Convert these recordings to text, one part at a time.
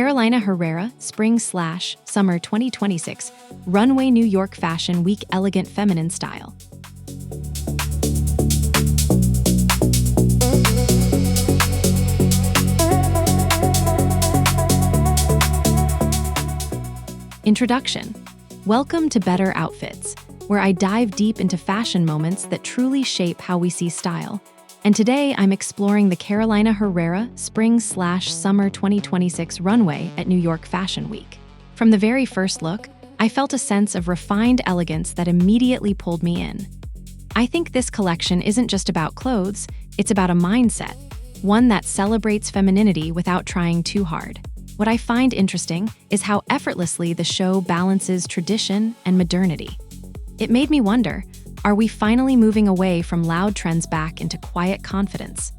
Carolina Herrera Spring/Summer 2026 Runway New York Fashion Week Elegant Feminine Style. Introduction. Welcome to Better Outfits, where I dive deep into fashion moments that truly shape how we see style. And today I'm exploring the Carolina Herrera Spring/Summer 2026 runway at New York Fashion Week. From the very first look, I felt a sense of refined elegance that immediately pulled me in. I think this collection isn't just about clothes, it's about a mindset, one that celebrates femininity without trying too hard. What I find interesting is how effortlessly the show balances tradition and modernity. It made me wonder, are we finally moving away from loud trends back into quiet confidence?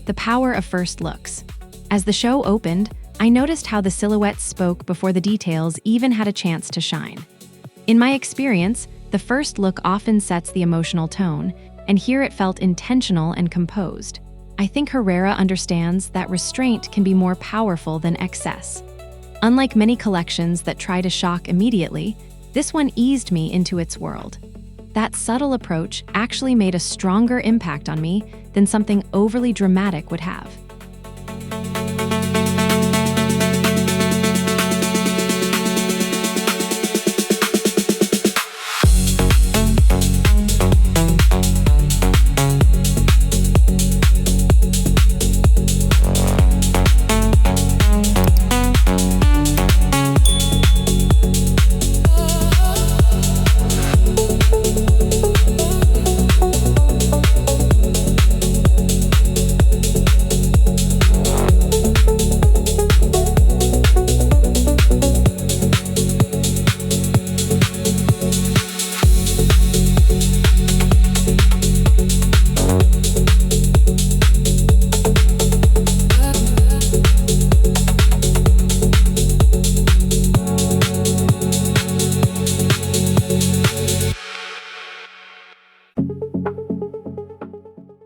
The power of first looks. As the show opened, I noticed how the silhouettes spoke before the details even had a chance to shine. In my experience, the first look often sets the emotional tone, and here it felt intentional and composed. I think Herrera understands that restraint can be more powerful than excess. Unlike many collections that try to shock immediately, this one eased me into its world. That subtle approach actually made a stronger impact on me than something overly dramatic would have.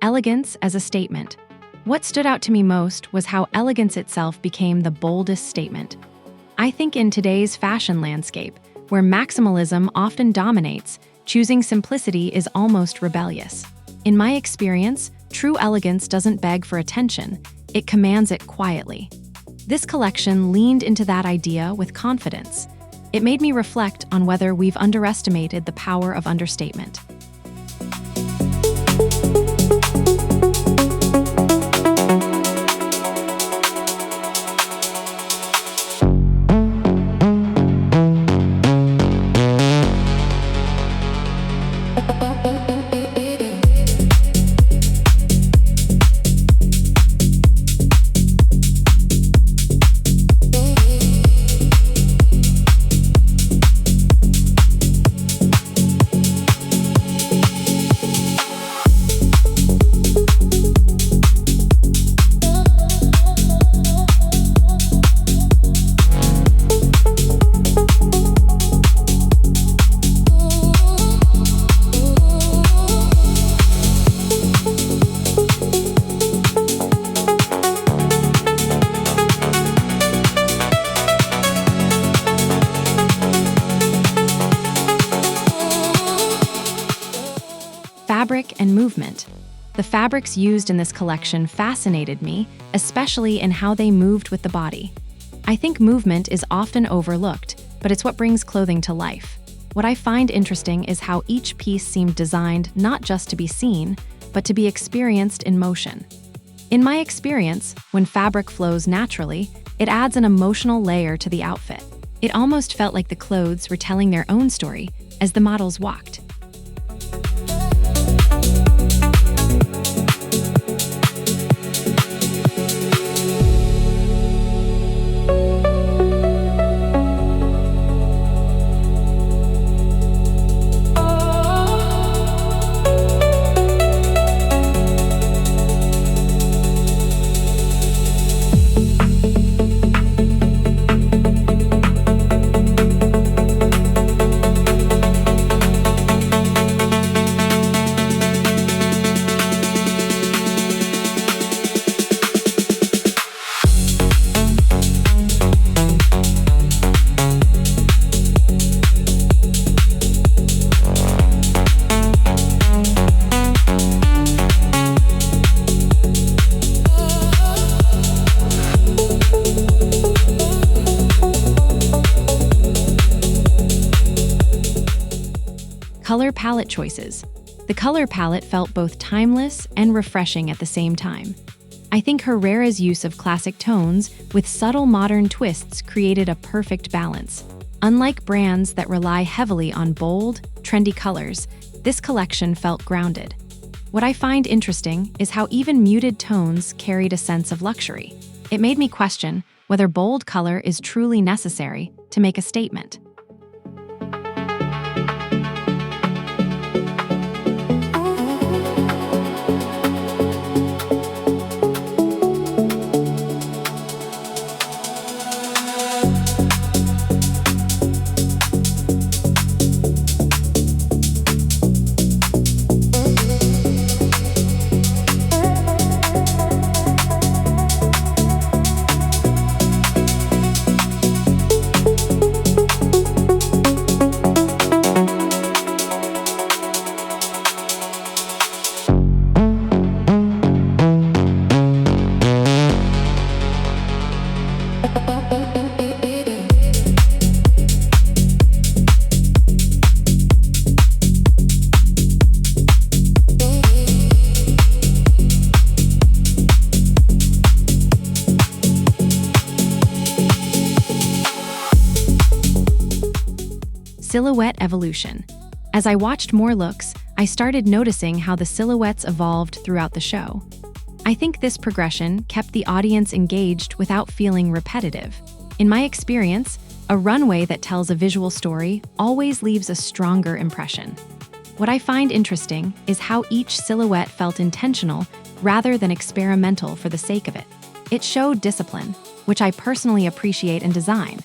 Elegance as a statement. What stood out to me most was how elegance itself became the boldest statement. I think in today's fashion landscape, where maximalism often dominates, choosing simplicity is almost rebellious. In my experience, true elegance doesn't beg for attention, it commands it quietly. This collection leaned into that idea with confidence. It made me reflect on whether we've underestimated the power of understatement. Fabric and movement. The fabrics used in this collection fascinated me, especially in how they moved with the body. I think movement is often overlooked, but it's what brings clothing to life. What I find interesting is how each piece seemed designed not just to be seen, but to be experienced in motion. In my experience, when fabric flows naturally, it adds an emotional layer to the outfit. It almost felt like the clothes were telling their own story as the models walked. Color palette choices. The color palette felt both timeless and refreshing at the same time. I think Herrera's use of classic tones with subtle modern twists created a perfect balance. Unlike brands that rely heavily on bold, trendy colors, this collection felt grounded. What I find interesting is how even muted tones carried a sense of luxury. It made me question whether bold color is truly necessary to make a statement. Silhouette evolution. As I watched more looks, I started noticing how the silhouettes evolved throughout the show. I think this progression kept the audience engaged without feeling repetitive. In my experience, a runway that tells a visual story always leaves a stronger impression. What I find interesting is how each silhouette felt intentional rather than experimental for the sake of it. It showed discipline, which I personally appreciate in design.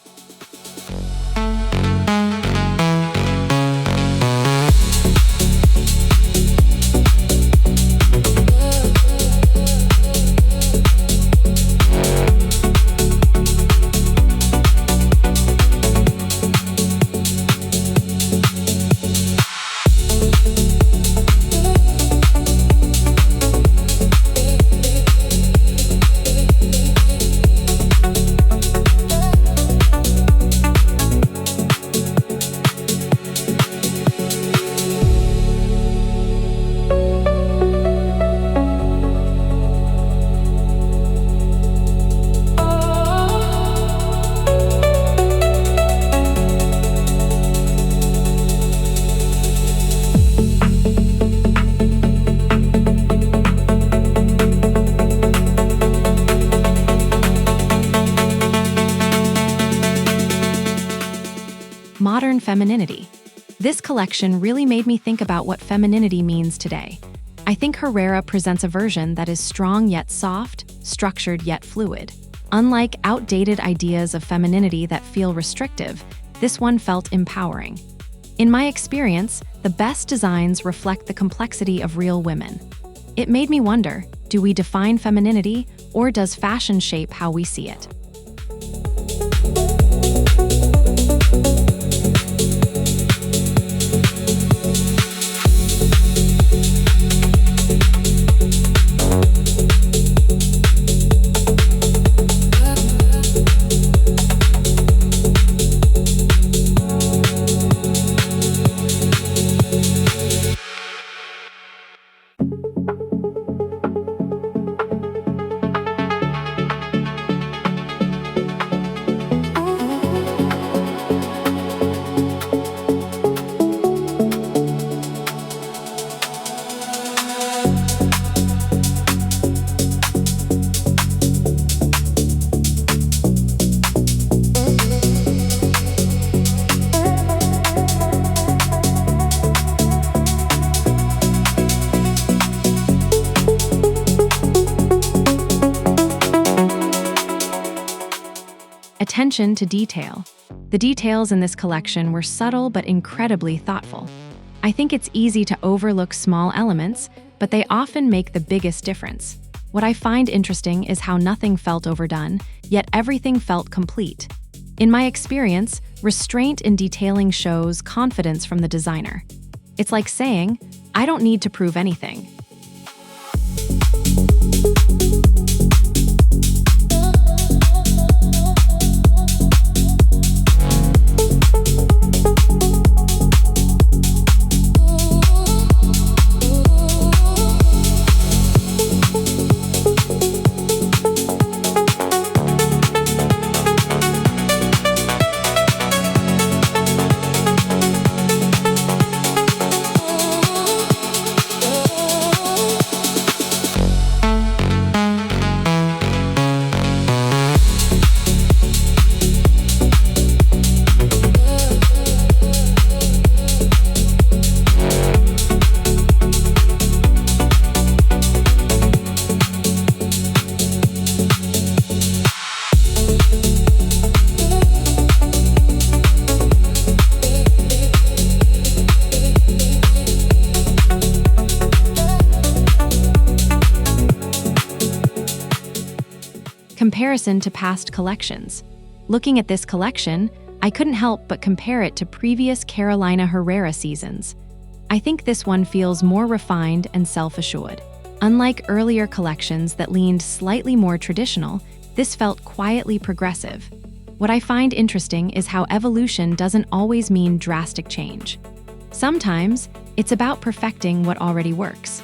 Modern femininity. This collection really made me think about what femininity means today. I think Herrera presents a version that is strong yet soft, structured yet fluid. Unlike outdated ideas of femininity that feel restrictive, this one felt empowering. In my experience, the best designs reflect the complexity of real women. It made me wonder, do we define femininity, or does fashion shape how we see it? Attention to detail. The details in this collection were subtle but incredibly thoughtful. I think it's easy to overlook small elements, but they often make the biggest difference. What I find interesting is how nothing felt overdone, yet everything felt complete. In my experience, restraint in detailing shows confidence from the designer. It's like saying, I don't need to prove anything. Comparison to past collections. Looking at this collection, I couldn't help but compare it to previous Carolina Herrera seasons. I think this one feels more refined and self-assured. Unlike earlier collections that leaned slightly more traditional, this felt quietly progressive. What I find interesting is how evolution doesn't always mean drastic change. Sometimes, it's about perfecting what already works.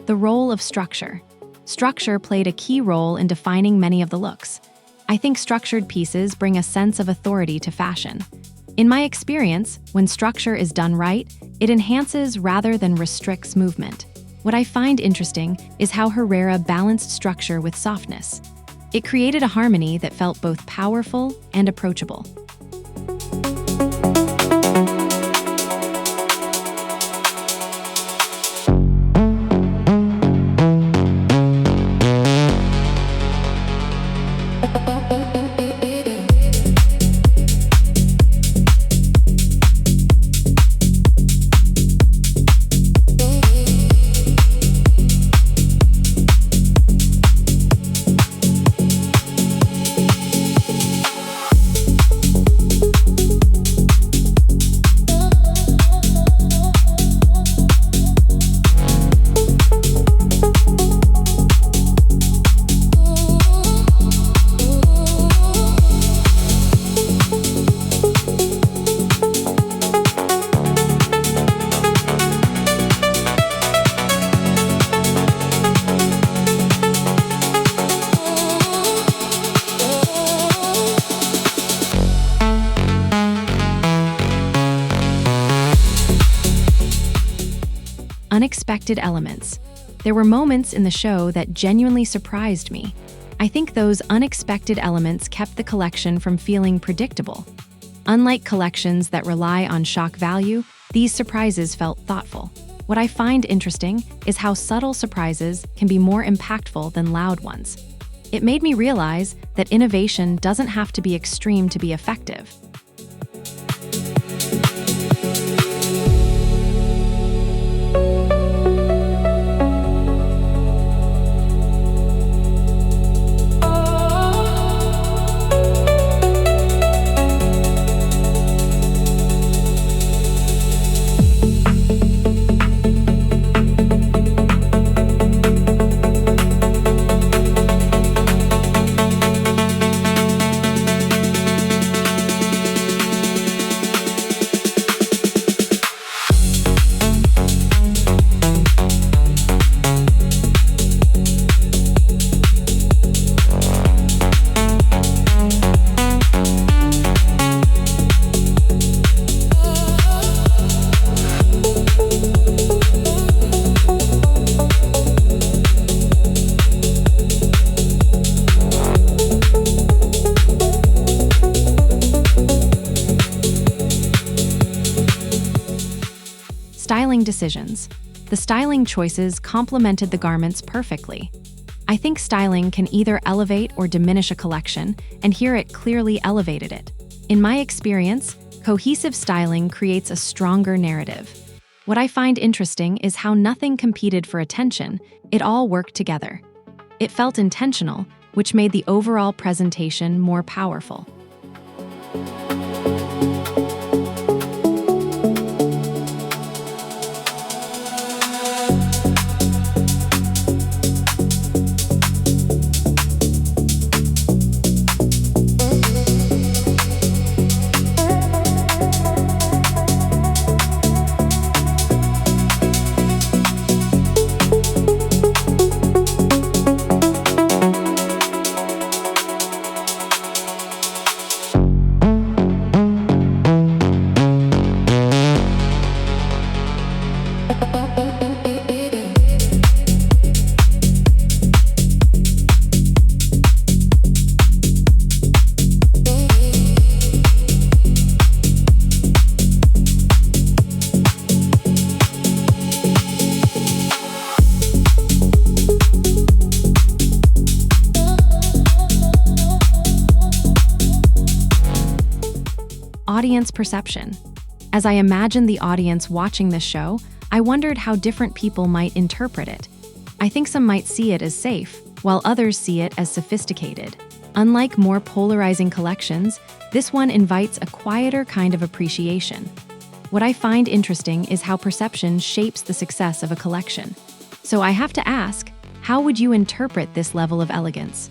The role of structure. Structure played a key role in defining many of the looks. I think structured pieces bring a sense of authority to fashion. In my experience, when structure is done right, it enhances rather than restricts movement. What I find interesting is how Herrera balanced structure with softness. It created a harmony that felt both powerful and approachable. Unexpected elements. There were moments in the show that genuinely surprised me. I think those unexpected elements kept the collection from feeling predictable. Unlike collections that rely on shock value, these surprises felt thoughtful. What I find interesting is how subtle surprises can be more impactful than loud ones. It made me realize that innovation doesn't have to be extreme to be effective. decisions. The styling choices complemented the garments perfectly. I think styling can either elevate or diminish a collection, and here it clearly elevated it. In my experience, cohesive styling creates a stronger narrative. What I find interesting is how nothing competed for attention, it all worked together. It felt intentional, which made the overall presentation more powerful. Audience perception. As I imagined the audience watching this show, I wondered how different people might interpret it. I think some might see it as safe, while others see it as sophisticated. Unlike more polarizing collections, this one invites a quieter kind of appreciation. What I find interesting is how perception shapes the success of a collection. So I have to ask, how would you interpret this level of elegance?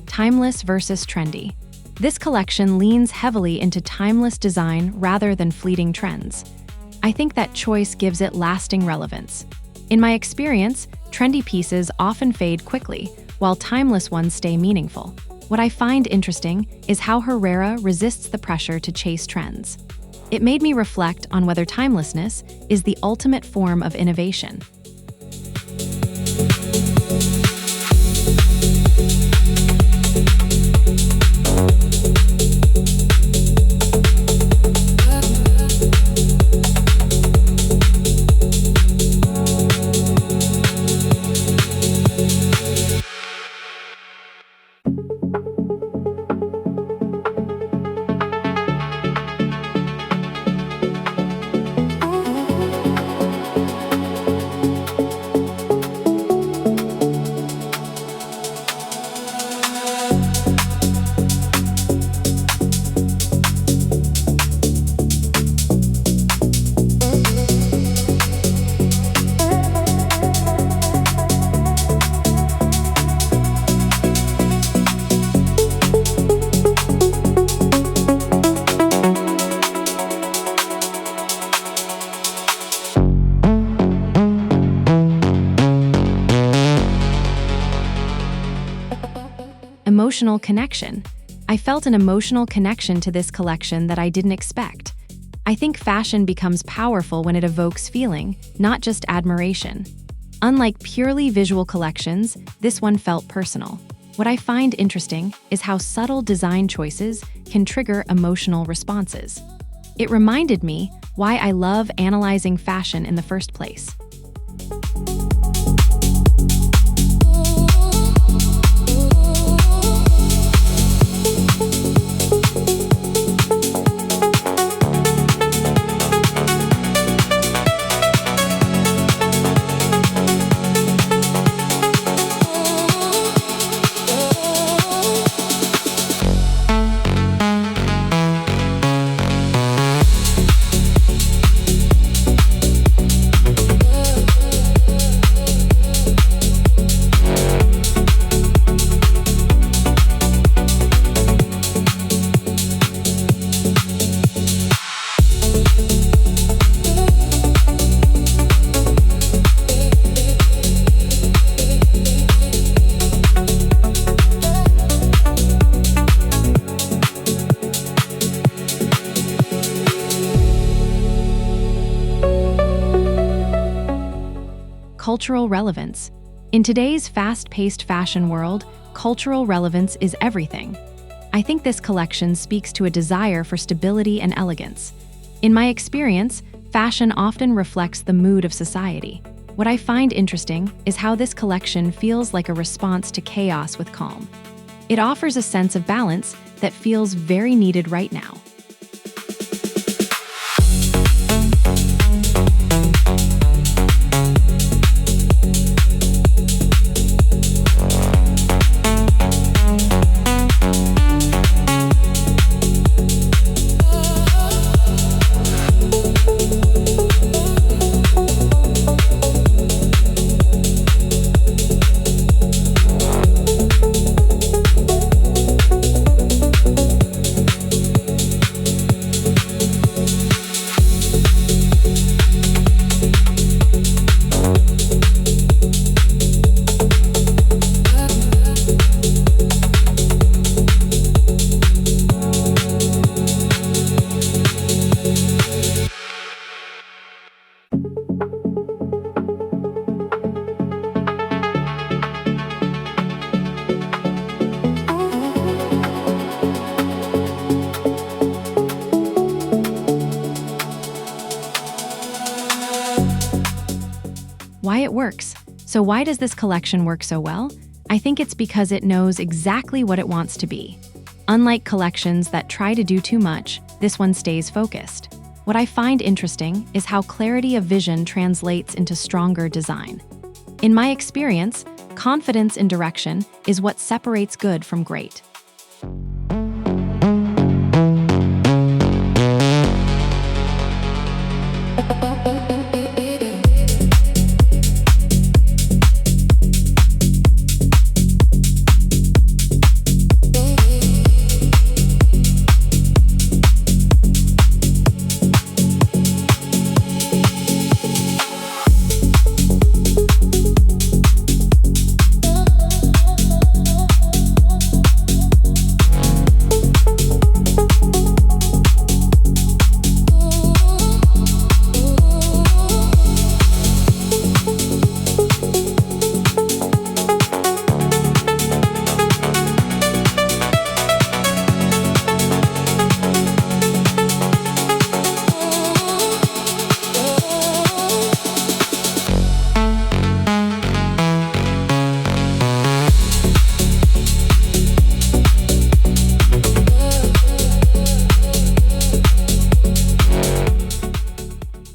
Timeless versus trendy. This collection leans heavily into timeless design rather than fleeting trends. I think that choice gives it lasting relevance. In my experience, trendy pieces often fade quickly, while timeless ones stay meaningful. What I find interesting is how Herrera resists the pressure to chase trends. It made me reflect on whether timelessness is the ultimate form of innovation. Emotional connection. I felt an emotional connection to this collection that I didn't expect. I think fashion becomes powerful when it evokes feeling, not just admiration. Unlike purely visual collections, this one felt personal. What I find interesting is how subtle design choices can trigger emotional responses. It reminded me why I love analyzing fashion in the first place. Cultural relevance. In today's fast-paced fashion world, cultural relevance is everything. I think this collection speaks to a desire for stability and elegance. In my experience, fashion often reflects the mood of society. What I find interesting is how this collection feels like a response to chaos with calm. It offers a sense of balance that feels very needed right now. Why it works. So why does this collection work so well? I think it's because it knows exactly what it wants to be. Unlike collections that try to do too much, this one stays focused. What I find interesting is how clarity of vision translates into stronger design. In my experience, confidence in direction is what separates good from great.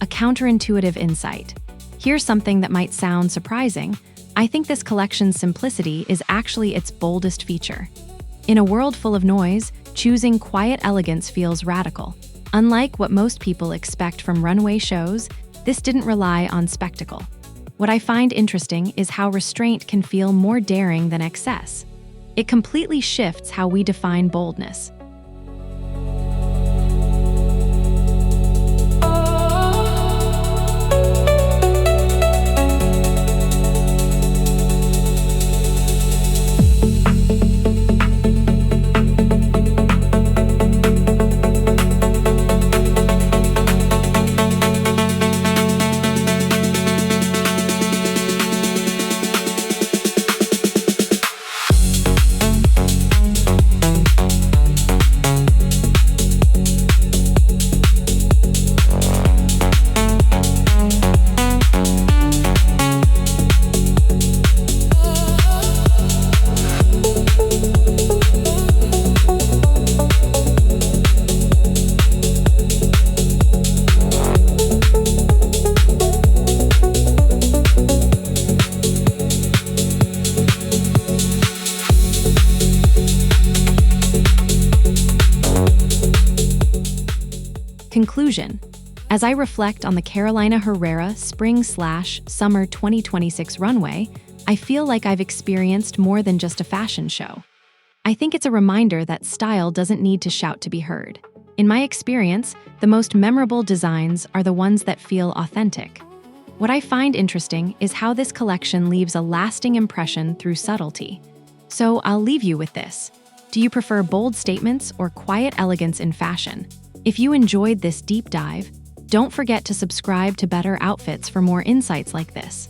Counterintuitive insight. Here's something that might sound surprising. I think this collection's simplicity is actually its boldest feature. In a world full of noise, choosing quiet elegance feels radical. Unlike what most people expect from runway shows, this didn't rely on spectacle. What I find interesting is how restraint can feel more daring than excess. It completely shifts how we define boldness. Conclusion. As I reflect on the Carolina Herrera Spring/Summer 2026 runway, I feel like I've experienced more than just a fashion show. I think it's a reminder that style doesn't need to shout to be heard. In my experience, the most memorable designs are the ones that feel authentic. What I find interesting is how this collection leaves a lasting impression through subtlety. So I'll leave you with this. Do you prefer bold statements or quiet elegance in fashion? If you enjoyed this deep dive, don't forget to subscribe to Better Outfits for more insights like this.